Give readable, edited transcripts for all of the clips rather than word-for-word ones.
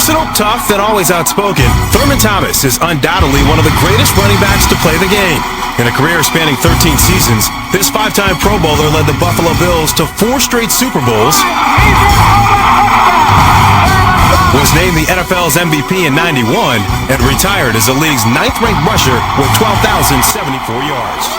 Versatile, tough, and always outspoken, Thurman Thomas is undoubtedly one of the greatest running backs to play the game. In a career spanning 13 seasons, this five-time Pro Bowler led the Buffalo Bills to 4 straight Super Bowls, was named the NFL's MVP in '91, and retired as the league's 9th-ranked rusher with 12,074 yards.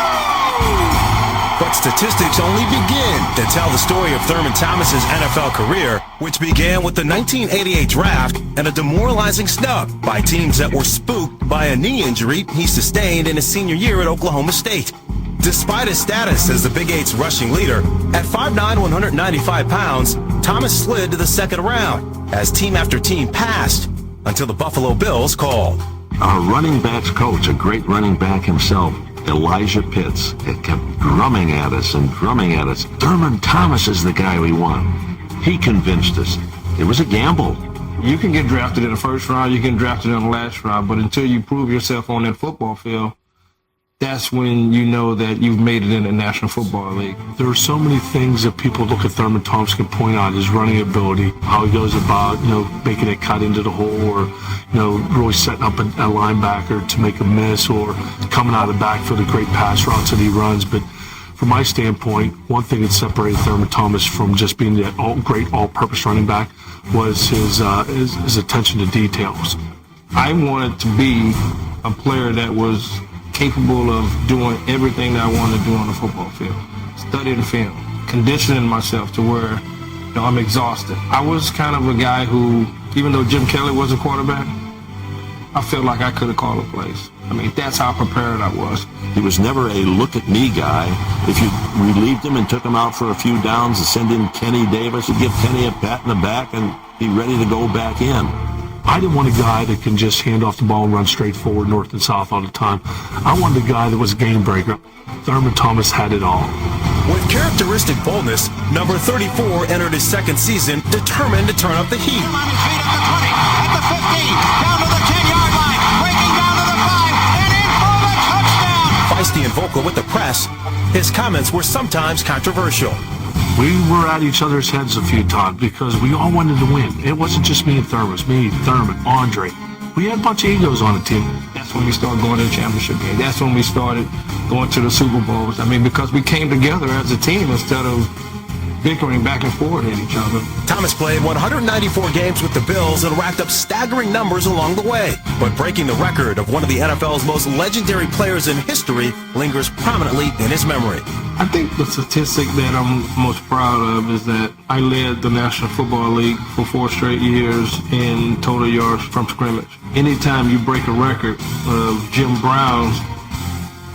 But statistics only begin to tell the story of Thurman Thomas's NFL career, which began with the 1988 draft and a demoralizing snub by teams that were spooked by a knee injury he sustained in his senior year at Oklahoma State. Despite his status as the Big Eight's rushing leader, at 5'9", 195 pounds, Thomas slid to the second round as team after team passed until the Buffalo Bills called. Our running backs coach, a great running back himself, Elijah Pitts, it kept drumming at us and drumming at us. Thurman Thomas is the guy we want. He convinced us. It was a gamble. You can get drafted in the first round, you can get drafted in the last round, but until you prove yourself on that football field, that's when you know that you've made it in the National Football League. There are so many things that people look at Thurman Thomas can point out: his running ability, how he goes about, making a cut into the hole, or, really setting up a linebacker to make a miss, or coming out of the backfield, the great pass routes that he runs. But from my standpoint, one thing that separated Thurman Thomas from just being that great all-purpose running back was his attention to details. I wanted to be a player that was capable of doing everything that I wanted to do on the football field. Studying film, conditioning myself to where I'm exhausted. I was kind of a guy who, even though Jim Kelly was a quarterback, I felt like I could have called a plays. I mean, that's how prepared I was. He was never a look-at-me guy. If you relieved him and took him out for a few downs and send in Kenny Davis, you'd give Kenny a pat in the back and be ready to go back in. I didn't want a guy that can just hand off the ball and run straight forward, north and south all the time. I wanted a guy that was a game breaker. Thurman Thomas had it all. With characteristic boldness, number 34 entered his second season determined to turn up the heat. On his feet at the 20, at the 15, down to the 10-yard line, breaking down to the 5, and in for the touchdown. Feisty and vocal with the press, his comments were sometimes controversial. We were at each other's heads a few times because we all wanted to win. It wasn't just me and Thurman. It was me, Thurman, Andre. We had a bunch of egos on the team. That's when we started going to the championship game. That's when we started going to the Super Bowls. I mean, because we came together as a team instead of bickering back and forth at each other. Thomas played 194 games with the Bills and racked up staggering numbers along the way. But breaking the record of one of the NFL's most legendary players in history lingers prominently in his memory. I think the statistic that I'm most proud of is that I led the National Football League for 4 straight years in total yards from scrimmage. Anytime you break a record of Jim Brown's,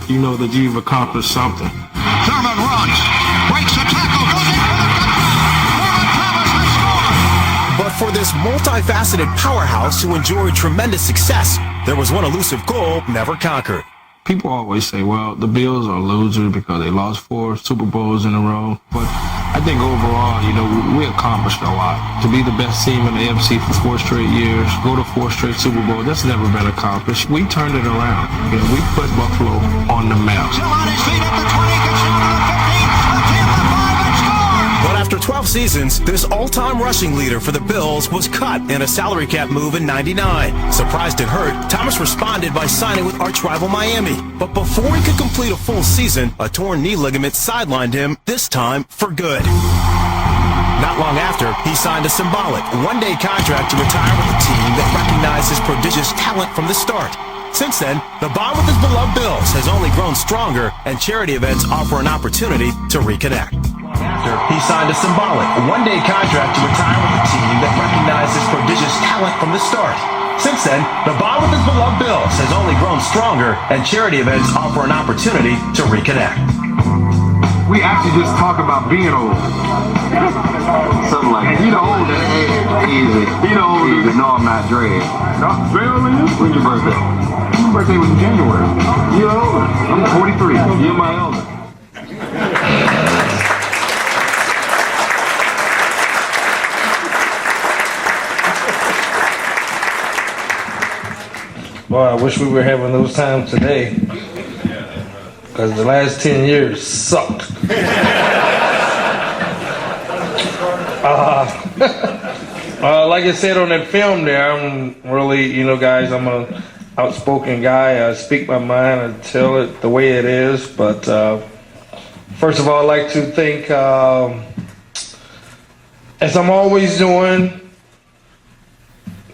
you know that you've accomplished something. Thurman runs, breaks a tackle, goes in for the touchdown. Thurman Thomas has scored. But for this multifaceted powerhouse who enjoyed tremendous success, there was one elusive goal never conquered. People always say, well, the Bills are losers because they lost 4 Super Bowls in a row. But I think overall, we accomplished a lot. To be the best team in the AFC for 4 straight years, go to 4 straight Super Bowls, that's never been accomplished. We turned it around. We put Buffalo on the map. Still on his feet at the 20, gets down to the 15, the 10, the 5, and scored. But after 12 seasons, this all-time rushing leader for the Bills was cut in a salary cap move in '99. Surprised and hurt, Thomas responded by signing with arch-rival Miami. But before he could complete a full season, a torn knee ligament sidelined him, this time for good. Not long after, he signed a symbolic one-day contract to retire with a team that recognized his prodigious talent from the start. Since then, the bond with his beloved Bills has only grown stronger, and charity events offer an opportunity to reconnect. After, he signed a symbolic one-day contract to retire with a team that recognized his prodigious talent from the start. Since then, the bond with his beloved Bills has only grown stronger, and charity events offer an opportunity to reconnect. We actually just talk about being old. Something like that. You know, old, easy. You know, easy. No, I'm not Dre. When's your birthday? My birthday was in January. You're older. I'm 43. You're my elder. Boy, I wish we were having those times today, because the last 10 years sucked. Like I said on that film there, I'm really, guys, I'm an outspoken guy. I speak my mind. I tell it the way it is. But first of all, I'd like to thank, as I'm always doing,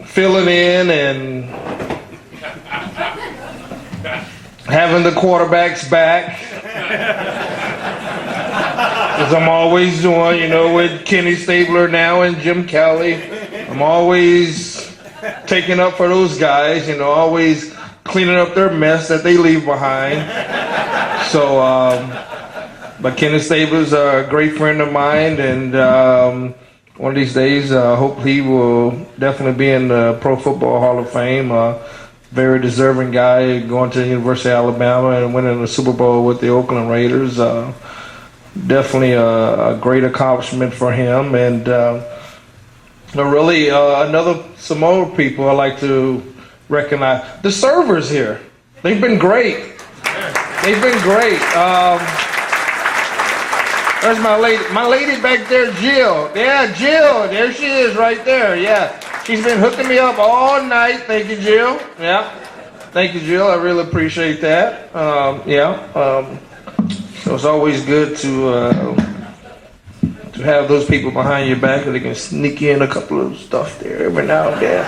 filling in and having the quarterbacks back. As I'm always doing, with Kenny Stabler now and Jim Kelly. I'm always taking up for those guys, always cleaning up their mess that they leave behind. So, but Kenny Stabler's a great friend of mine, and one of these days, hope he will definitely be in the Pro Football Hall of Fame. Very deserving guy, going to the University of Alabama and winning the Super Bowl with the Oakland Raiders. Definitely a great accomplishment for him. And really, some more people I'd like to recognize. The servers here, they've been great. They've been great. There's my lady back there, Jill. Yeah, Jill, there she is right there, yeah. She's been hooking me up all night. Thank you, Jill. Yeah, thank you, Jill. I really appreciate that. So it's always good to have those people behind your back that can sneak in a couple of stuff there every now and then.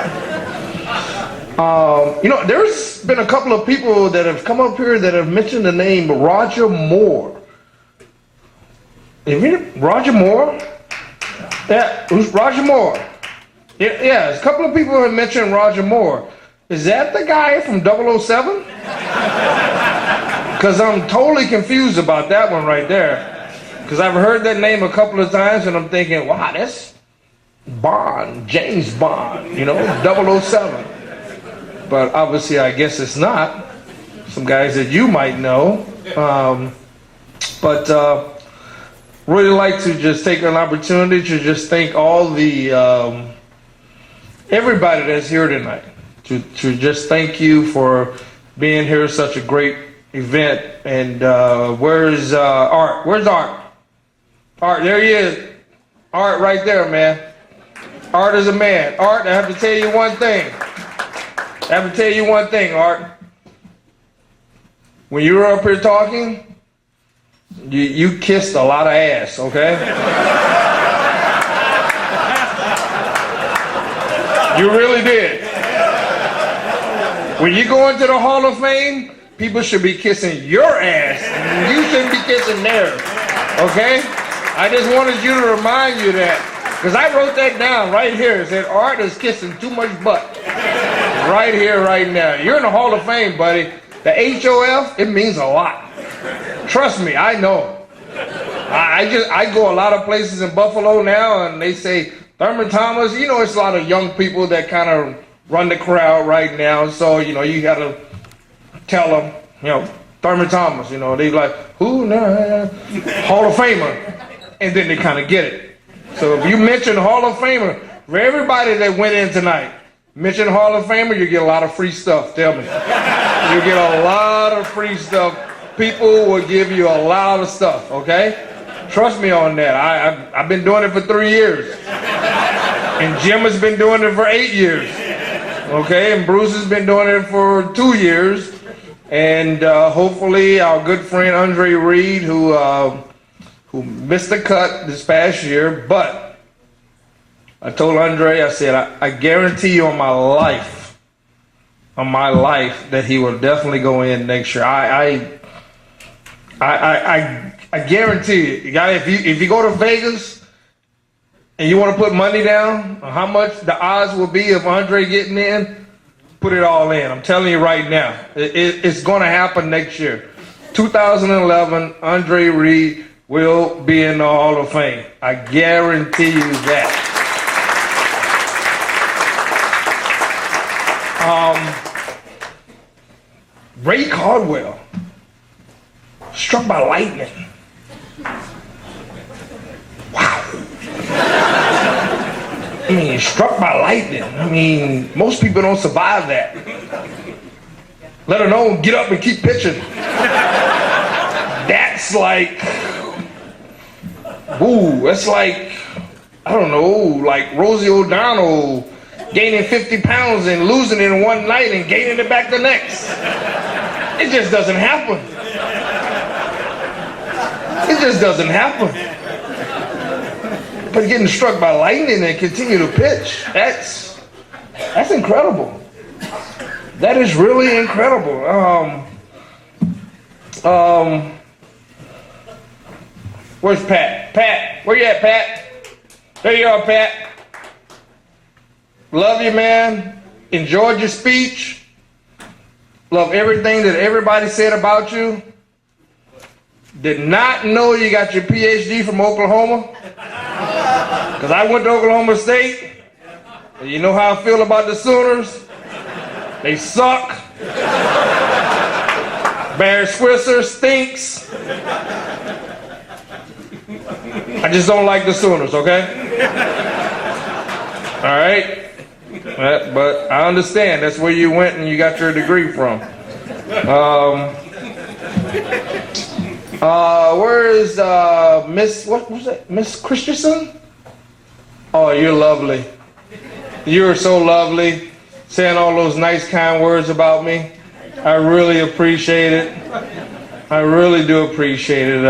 There's been a couple of people that have come up here that have mentioned the name Roger Moore. Roger Moore? Yeah, who's Roger Moore? Yeah, a couple of people have mentioned Roger Moore. Is that the guy from 007? Because I'm totally confused about that one right there. Because I've heard that name a couple of times and I'm thinking, wow, that's Bond, James Bond, 007. But obviously I guess it's not. Some guys that you might know. Really like to just take an opportunity to just thank all the everybody that's here tonight. To just thank you for being here. Such a great event. And where's Art? Where's Art? Art, there he is. Art right there, man. Art is a man. Art, I have to tell you one thing. Art. When you were up here talking, you kissed a lot of ass, okay? You really did. When you go into the Hall of Fame, people should be kissing your ass. You shouldn't be kissing theirs, okay? I just wanted you to remind you that. Because I wrote that down right here. It said, Art is kissing too much butt. Right here, right now. You're in the Hall of Fame, buddy. The HOF, it means a lot. Trust me, I know. I go a lot of places in Buffalo now, and they say, Thurman Thomas, it's a lot of young people that kind of run the crowd right now. So, you got to tell them, Thurman Thomas, they like, who? No, Hall of Famer. And then they kind of get it. So if you mention Hall of Famer, for everybody that went in tonight, mention Hall of Famer, you get a lot of free stuff, tell me. You get a lot of free stuff. People will give you a lot of stuff, okay? Trust me on that. I've been doing it for 3 years. And Jim has been doing it for 8 years. Okay, and Bruce has been doing it for 2 years. And hopefully our good friend Andre Reed, who missed the cut this past year, but I told Andre, I said, I guarantee you on my life, that he will definitely go in next year. I guarantee you, guys, if you go to Vegas and you want to put money down on how much the odds will be of Andre getting in, put it all in. I'm telling you right now, it's going to happen next year. 2011, Andre Reed will be in the Hall of Fame. I guarantee you that. Ray Caldwell, struck by lightning. Wow. Struck by lightning. Most people don't survive that. Let alone get up and keep pitching. That's like, ooh, that's like I don't know, like Rosie O'Donnell gaining 50 pounds and losing it in one night and gaining it back the next. It just doesn't happen. It just doesn't happen. But getting struck by lightning and continue to pitch, that's incredible. That is really incredible. Where's Pat? Pat, where you at, Pat? There you are, Pat. Love you, man. Enjoyed your speech. Love everything that everybody said about you. Did not know you got your PhD from Oklahoma. Because I went to Oklahoma State. And you know how I feel about the Sooners. They suck. Barry Switzer stinks. I just don't like the Sooners, okay? All right? But I understand. That's where you went and you got your degree from. Where is Miss, what was that? Miss Christensen? Oh, you're lovely. You're so lovely. Saying all those nice, kind words about me. I really appreciate it. I really do appreciate it.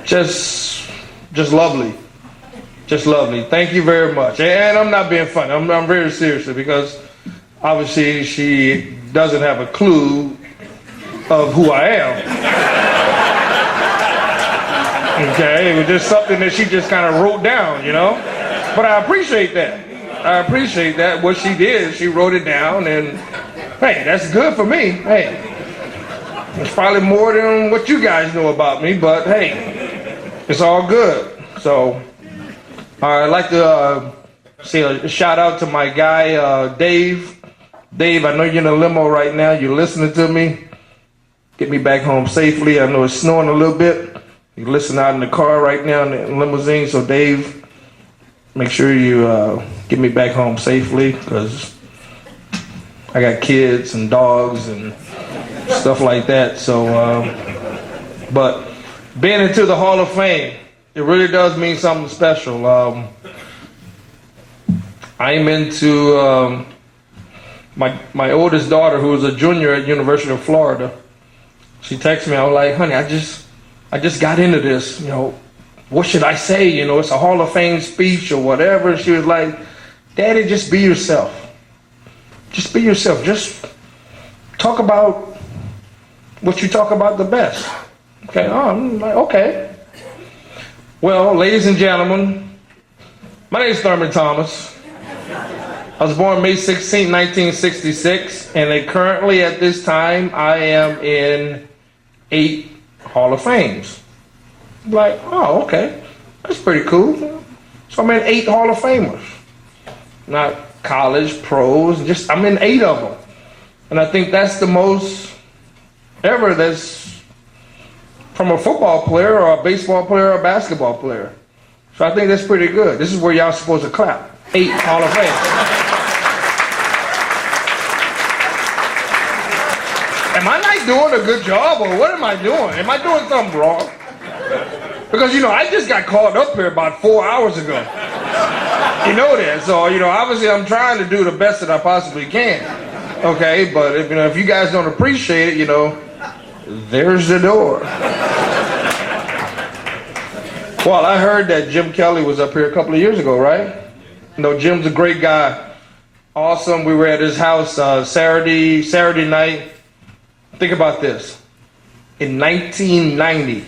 Just lovely. Just lovely. Thank you very much. And I'm not being funny. I'm very serious because obviously she doesn't have a clue of who I am. Okay, it was just something that she just kind of wrote down, you know? But I appreciate that. I appreciate that. What she did, she wrote it down, and hey, that's good for me. Hey, it's probably more than what you guys know about me, but hey, it's all good. So, I'd like to say a shout out to my guy, Dave. Dave, I know you're in a limo right now. You're listening to me. Get me back home safely. I know it's snowing a little bit. You listen out in the car right now in the limousine. So Dave, make sure you get me back home safely because I got kids and dogs and stuff like that. So, but being into the Hall of Fame, it really does mean something special. I'm into my oldest daughter, who is a junior at University of Florida. She texted me. I was like, honey, I just got into this. You know, what should I say? You know, it's a Hall of Fame speech or whatever. She was like, Daddy, just be yourself. Just be yourself. Just talk about what you talk about the best. Okay, I'm like, okay. Well, ladies and gentlemen, my name is Thurman Thomas. I was born May 16, 1966, and currently at this time, I am in 8 Hall of Fames. Like, oh, okay, that's pretty cool. So I'm in 8 Hall of Famers. Not college, pros, just I'm in 8 of them. And I think that's the most ever that's from a football player or a baseball player or a basketball player. So I think that's pretty good. This is where y'all supposed to clap. 8 Hall of Fame. Am I not doing a good job, or what am I doing? Am I doing something wrong? Because, you know, I just got called up here about 4 hours ago. You know that. So, you know, obviously I'm trying to do the best that I possibly can. Okay, but if, you know, if you guys don't appreciate it, you know, there's the door. Well, I heard that Jim Kelly was up here a couple of years ago, right? You know, Jim's a great guy. Awesome. We were at his house Saturday night. Think about this. In 1990,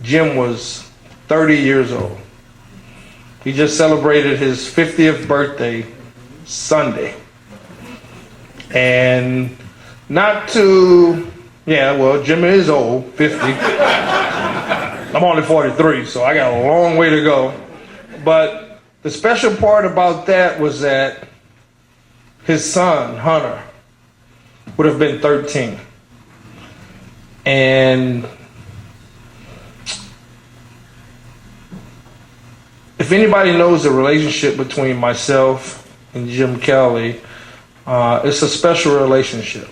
Jim was 30 years old. He just celebrated his 50th birthday Sunday. And not to, yeah, well, Jim is old, 50. I'm only 43, so I got a long way to go. But the special part about that was that his son, Hunter, would have been 13. And if anybody knows the relationship between myself and Jim Kelly, it's a special relationship.